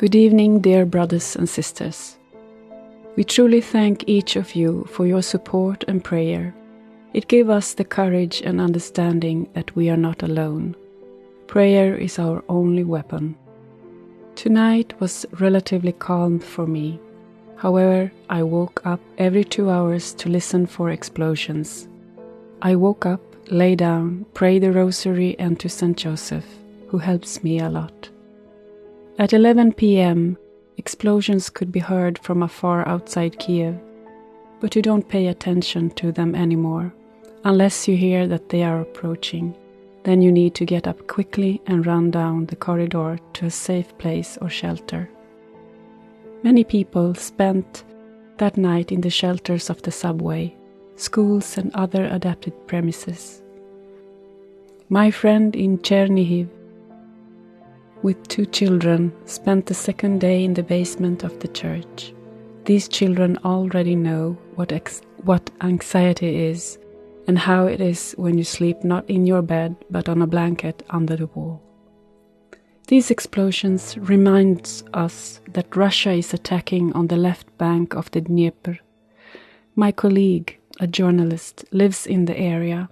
Good evening, dear brothers and sisters. We truly thank each of you for your support and prayer. It gave us the courage and understanding that we are not alone. Prayer is our only weapon. Tonight was relatively calm for me. However, I woke up every 2 hours to listen for explosions. I woke up, lay down, pray the rosary and to Saint Joseph, who helps me a lot. At 11 p.m., explosions could be heard from afar outside Kiev, but you don't pay attention to them anymore, unless you hear that they are approaching. Then you need to get up quickly and run down the corridor to a safe place or shelter. Many people spent that night in the shelters of the subway, schools and other adapted premises. My friend in Chernihiv, with 2 children, spent the second day in the basement of the church. These children already know what anxiety is and how it is when you sleep not in your bed but on a blanket under the wall. These explosions remind us that Russia is attacking on the left bank of the Dnieper. My colleague, a journalist, lives in the area.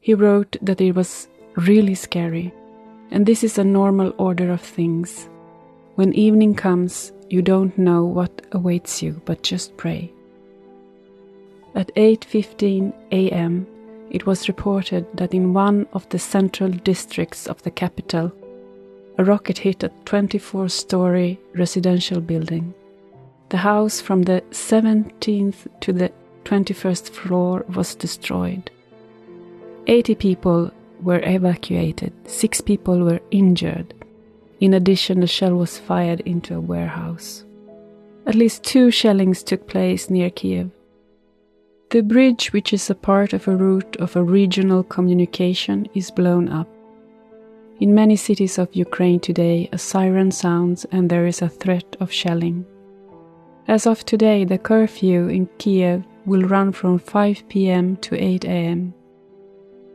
He wrote that it was really scary. And this is a normal order of things. When evening comes, you don't know what awaits you, but just pray. At 8:15 a.m., it was reported that in one of the central districts of the capital, a rocket hit a 24-story residential building. The house from the 17th to the 21st floor was destroyed. 80 people were evacuated, 6 people were injured. In addition, the shell was fired into a warehouse. At least 2 shellings took place near Kiev. The bridge, which is a part of a route of a regional communication, is blown up. In many cities of Ukraine today, a siren sounds and there is a threat of shelling. As of today, the curfew in Kiev will run from 5 p.m. to 8 a.m.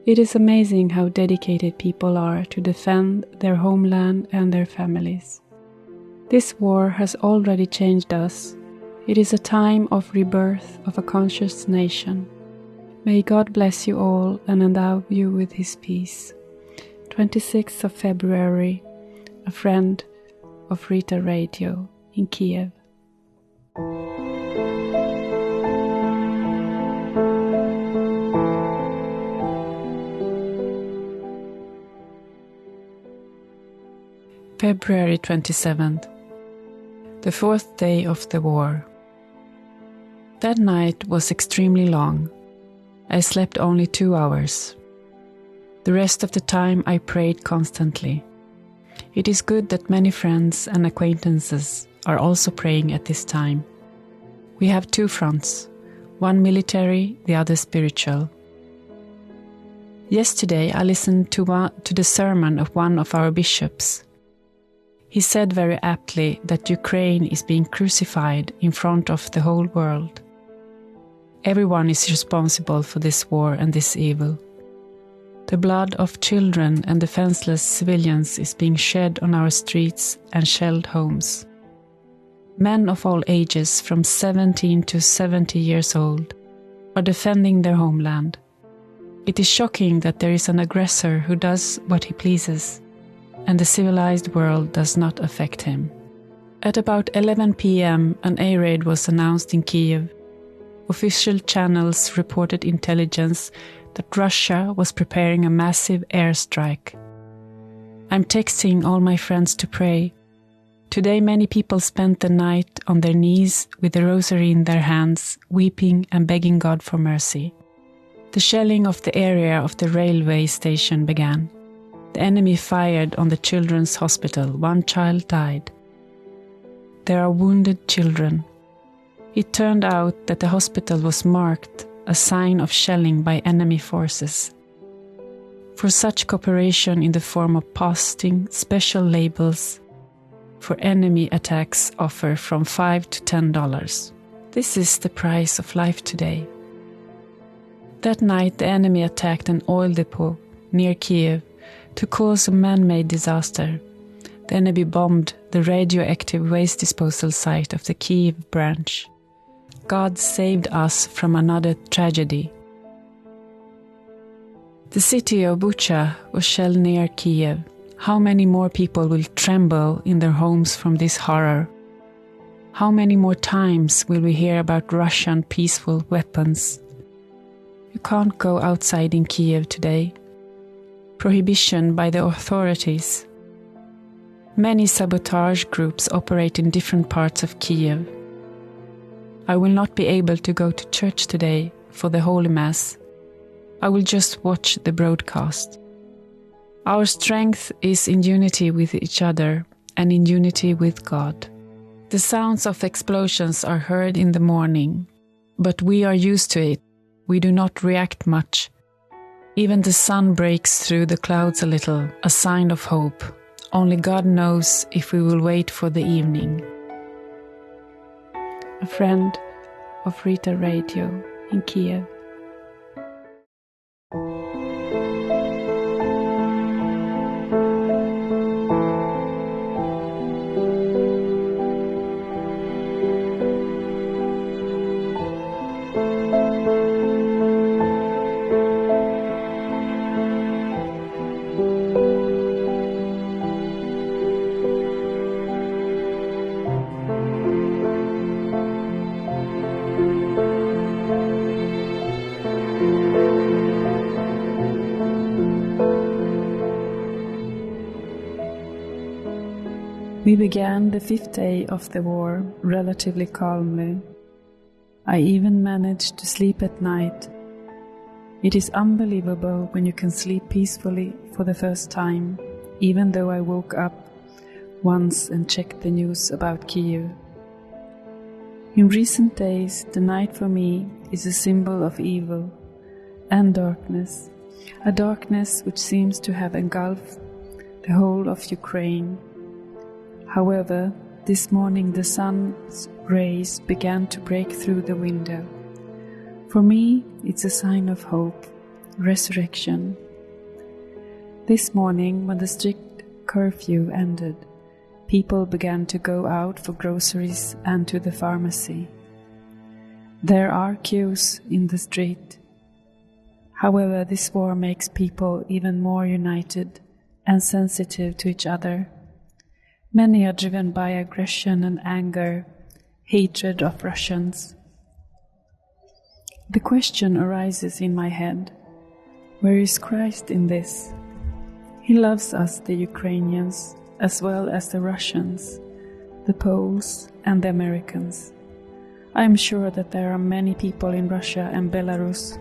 It is amazing how dedicated people are to defend their homeland and their families. This war has already changed us. It is a time of rebirth of a conscious nation. May God bless you all and endow you with His peace. 26th of February, a friend of Rita Radio in Kiev. February 27th, the 4th day of the war. That night was extremely long. I slept only 2 hours. The rest of the time I prayed constantly. It is good that many friends and acquaintances are also praying at this time. We have 2 fronts, one military, the other spiritual. Yesterday I listened to the sermon of one of our bishops. He said very aptly that Ukraine is being crucified in front of the whole world. Everyone is responsible for this war and this evil. The blood of children and defenseless civilians is being shed on our streets and shelled homes. Men of all ages, from 17 to 70 years old, are defending their homeland. It is shocking that there is an aggressor who does what he pleases, and the civilized world does not affect him. At about 11 p.m., an air raid was announced in Kiev. Official channels reported intelligence that Russia was preparing a massive airstrike. I'm texting all my friends to pray. Today many people spent the night on their knees with the rosary in their hands, weeping and begging God for mercy. The shelling of the area of the railway station began. The enemy fired on the children's hospital. 1 child died. There are wounded children. It turned out that the hospital was marked, a sign of shelling by enemy forces. For such cooperation in the form of posting special labels for enemy attacks offer from $5 to $10. This is the price of life today. That night the enemy attacked an oil depot near Kiev to cause a man-made disaster. the enemy bombed the radioactive waste disposal site of the Kiev branch. God saved us from another tragedy. The city of Bucha was shelled near Kiev. How many more people will tremble in their homes from this horror? How many more times will we hear about Russian peaceful weapons? You can't go outside in Kiev today. Prohibition by the authorities. Many sabotage groups operate in different parts of Kiev. I will not be able to go to church today for the Holy Mass. I will just watch the broadcast. Our strength is in unity with each other and in unity with God. The sounds of explosions are heard in the morning, but we are used to it. We do not react much. Even the sun breaks through the clouds a little, a sign of hope. Only God knows if we will wait for the evening. A friend of Rita Radio in Kiev. We began the 5th day of the war relatively calmly. I even managed to sleep at night. It is unbelievable when you can sleep peacefully for the first time, even though I woke up once and checked the news about Kiev. In recent days, the night for me is a symbol of evil and darkness, a darkness which seems to have engulfed the whole of Ukraine. However, this morning the sun's rays began to break through the window. For me, it's a sign of hope, resurrection. This morning, when the strict curfew ended, people began to go out for groceries and to the pharmacy. There are queues in the street. However, this war makes people even more united and sensitive to each other. Many are driven by aggression and anger, hatred of Russians. The question arises in my head, where is Christ in this? He loves us, the Ukrainians, as well as the Russians, the Poles and the Americans. I am sure that there are many people in Russia and Belarus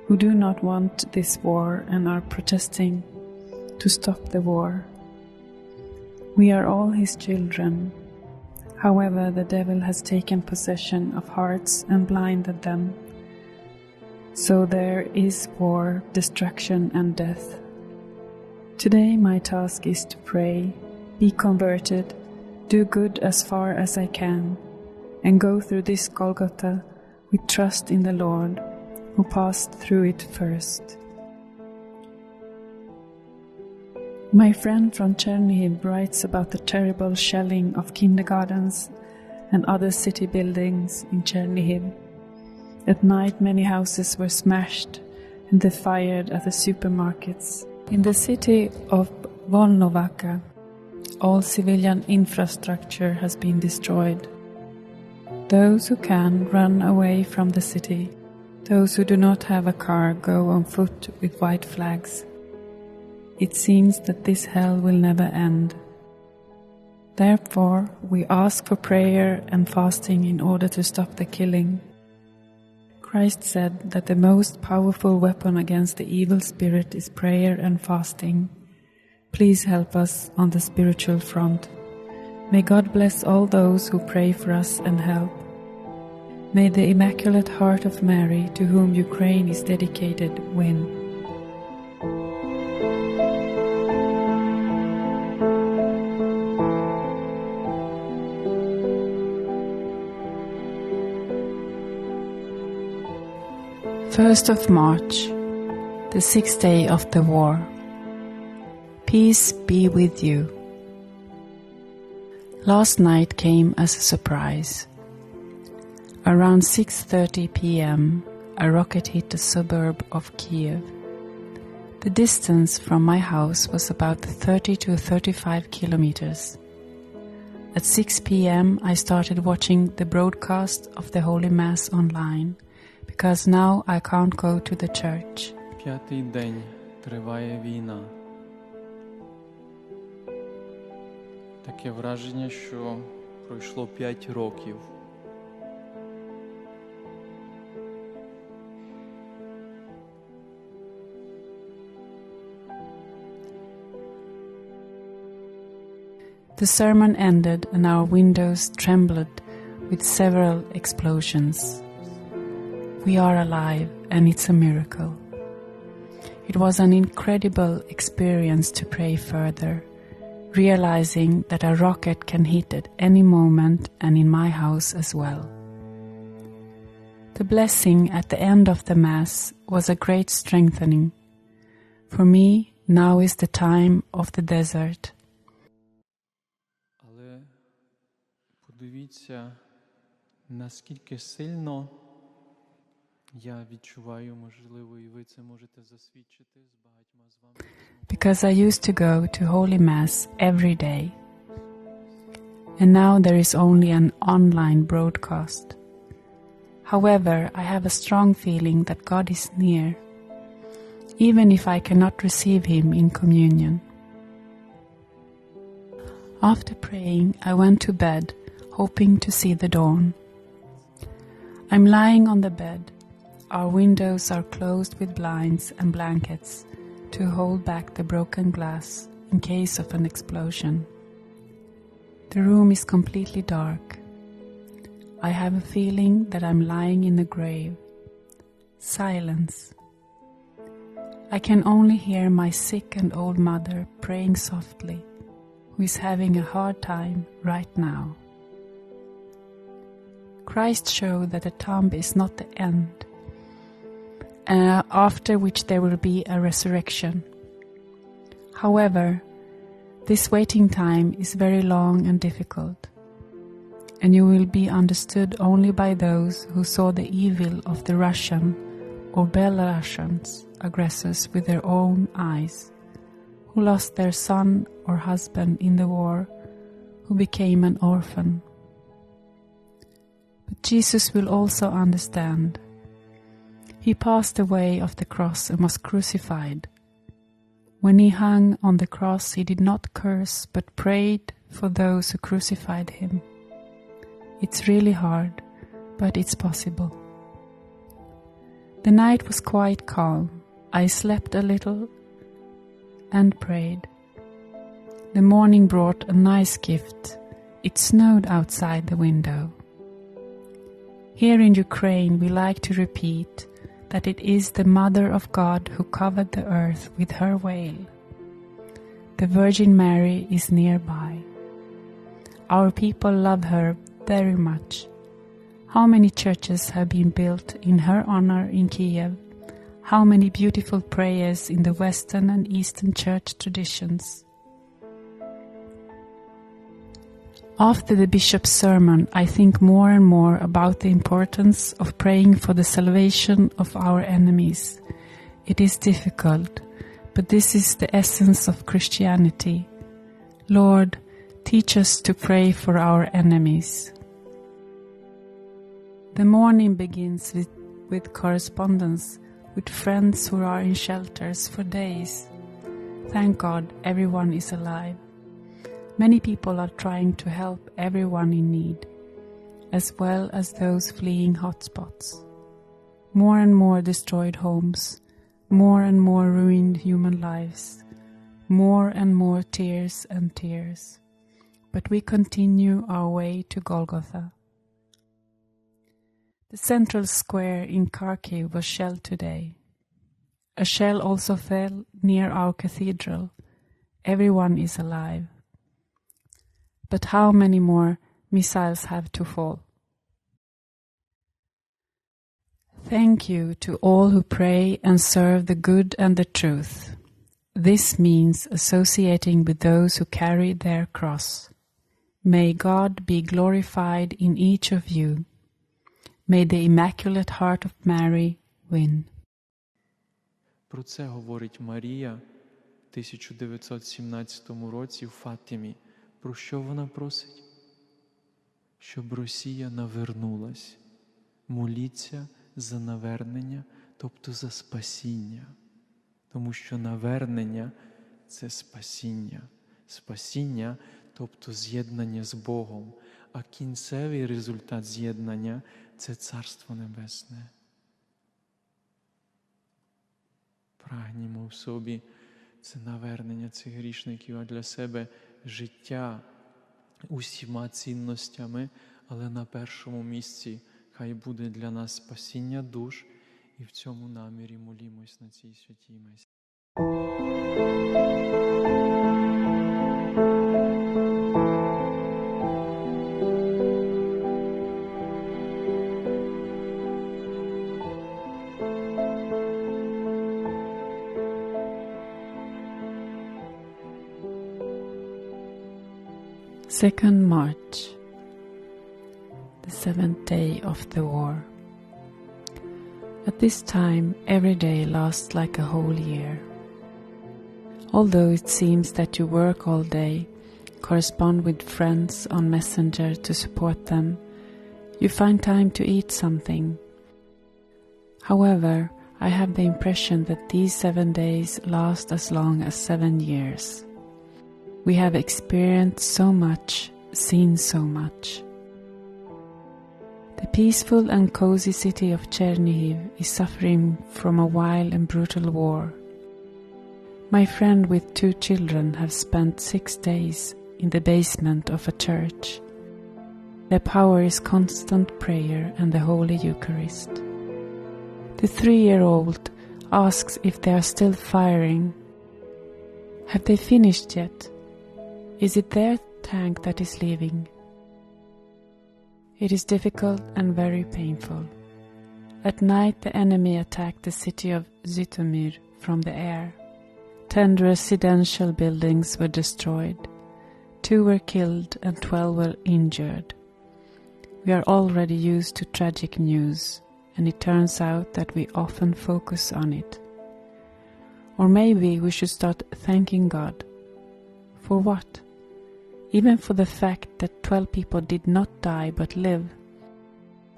who do not want this war and are protesting to stop the war. We are all his children. However, the devil has taken possession of hearts and blinded them. So there is war, destruction and death. Today my task is to pray, be converted, do good as far as I can, and go through this Golgotha with trust in the Lord, who passed through it first. My friend from Chernihiv writes about the terrible shelling of kindergartens and other city buildings in Chernihiv. At night many houses were smashed and they fired at the supermarkets. In the city of Volnovaka, all civilian infrastructure has been destroyed. Those who can run away from the city. Those who do not have a car go on foot with white flags. It seems that this hell will never end. Therefore, we ask for prayer and fasting in order to stop the killing. Christ said that the most powerful weapon against the evil spirit is prayer and fasting. Please help us on the spiritual front. May God bless all those who pray for us and help. May the Immaculate Heart of Mary, to whom Ukraine is dedicated, win. First of March, the 6th day of the war. Peace be with you. Last night came as a surprise. Around 6:30 p.m., a rocket hit the suburb of Kiev. The distance from my house was about 30 to 35 kilometers. At 6 p.m. I started watching the broadcast of the Holy Mass online, because now I can't go to the church. 5-й день триває війна. Таке враження, що пройшло 5 років. The sermon ended and our windows trembled with several explosions. We are alive and it's a miracle. It was an incredible experience to pray further, realizing that a rocket can hit at any moment and in my house as well. The blessing at the end of the Mass was a great strengthening. For me, now is the time of the desert. Але подивіться, наскільки сильно я відчуваю, можливо, і ви це можете засвідчити з багатьма з вами. Because I used to go to Holy Mass every day. And now there is only an online broadcast. However, I have a strong feeling that God is near, even if I cannot receive Him in communion. After praying, I went to bed, hoping to see the dawn. I'm lying on the bed. Our windows are closed with blinds and blankets to hold back the broken glass in case of an explosion. The room is completely dark. I have a feeling that I'm lying in a grave. Silence. I can only hear my sick and old mother praying softly, who is having a hard time right now. Christ showed that the tomb is not the end, after which there will be a resurrection. However, this waiting time is very long and difficult, and you will be understood only by those who saw the evil of the Russian or Belarusians aggressors with their own eyes, who lost their son or husband in the war, who became an orphan. But Jesus will also understand. He passed the way of the cross and was crucified. When he hung on the cross, he did not curse, but prayed for those who crucified him. It's really hard, but it's possible. The night was quite calm. I slept a little and prayed. The morning brought a nice gift. It snowed outside the window. Here in Ukraine, we like to repeat that it is the Mother of God who covered the earth with her veil. The Virgin Mary is nearby. Our people love her very much. How many churches have been built in her honor in Kiev? How many beautiful prayers in the Western and Eastern church traditions. After the bishop's sermon, I think more and more about the importance of praying for the salvation of our enemies. It is difficult, but this is the essence of Christianity. Lord, teach us to pray for our enemies. The morning begins with correspondence with friends who are in shelters for days. Thank God everyone is alive. Many people are trying to help everyone in need, as well as those fleeing hotspots. More and more destroyed homes, more and more ruined human lives, more and more tears and tears. But we continue our way to Golgotha. The central square in Kharkiv was shelled today. A shell also fell near our cathedral. Everyone is alive. But how many more missiles have to fall? Thank you to all who pray and serve the good and the truth. This means associating with those who carry their cross. May God be glorified in each of you. May the Immaculate Heart of Mary win. Про це говорить Марія в 1917 році в Фатимі. Про що вона просить? Щоб Росія навернулась. Моліться за навернення, тобто за спасіння. Тому що навернення – це спасіння. Спасіння, тобто з'єднання з Богом. А кінцевий результат з'єднання – це Царство Небесне. Прагнімо в собі це навернення цих грішників, а для себе життя усіма цінностями, але на першому місці хай буде для нас спасіння душ, і в цьому намірі молімось на цій святій месі. Second March, the seventh day of the war. At this time, every day lasts like a whole year. Although it seems that you work all day, correspond with friends on Messenger to support them, you find time to eat something. However, I have the impression that these 7 days last as long as 7 years. We have experienced so much, seen so much. The peaceful and cozy city of Chernihiv is suffering from a wild and brutal war. My friend with 2 children have spent 6 days in the basement of a church. Their power is constant prayer and the Holy Eucharist. The 3-year-old asks if they are still firing. Have they finished yet? Is it their tank that is leaving? It is difficult and very painful. At night the enemy attacked the city of Zhytomyr from the air. 10 residential buildings were destroyed. 2 were killed and 12 were injured. We are already used to tragic news, and it turns out that we often focus on it. Or maybe we should start thanking God. For what? Even for the fact that 12 people did not die but live.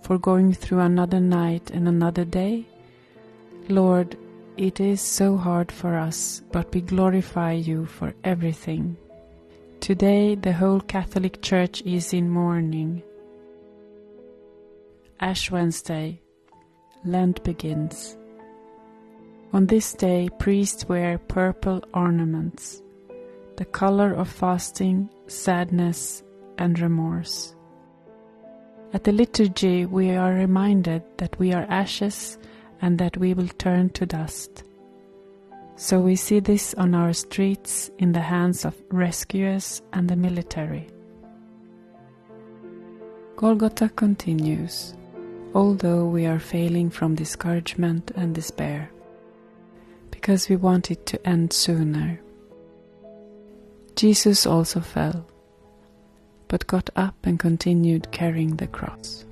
For going through another night and another day? Lord, it is so hard for us, but we glorify you for everything. Today the whole Catholic Church is in mourning. Ash Wednesday, Lent begins. On this day priests wear purple ornaments, the color of fasting, sadness and remorse. At the liturgy we are reminded that we are ashes and that we will turn to dust. So we see this on our streets in the hands of rescuers and the military. Golgotha continues, although we are failing from discouragement and despair, because we want it to end sooner. Jesus also fell, but got up and continued carrying the cross.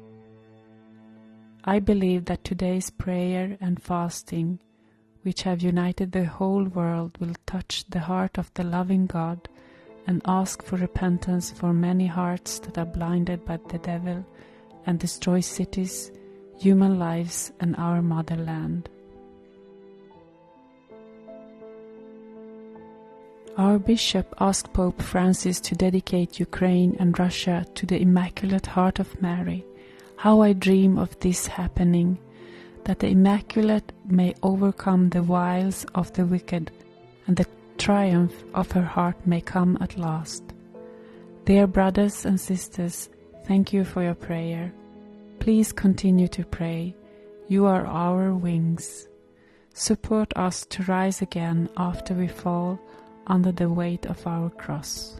I believe that today's prayer and fasting, which have united the whole world, will touch the heart of the loving God and ask for repentance for many hearts that are blinded by the devil and destroy cities, human lives and our motherland. Our bishop asked Pope Francis to dedicate Ukraine and Russia to the Immaculate Heart of Mary. How I dream of this happening, that the Immaculate may overcome the wiles of the wicked, and the triumph of her heart may come at last. Dear brothers and sisters, thank you for your prayer. Please continue to pray. You are our wings. Support us to rise again after we fall under the weight of our cross.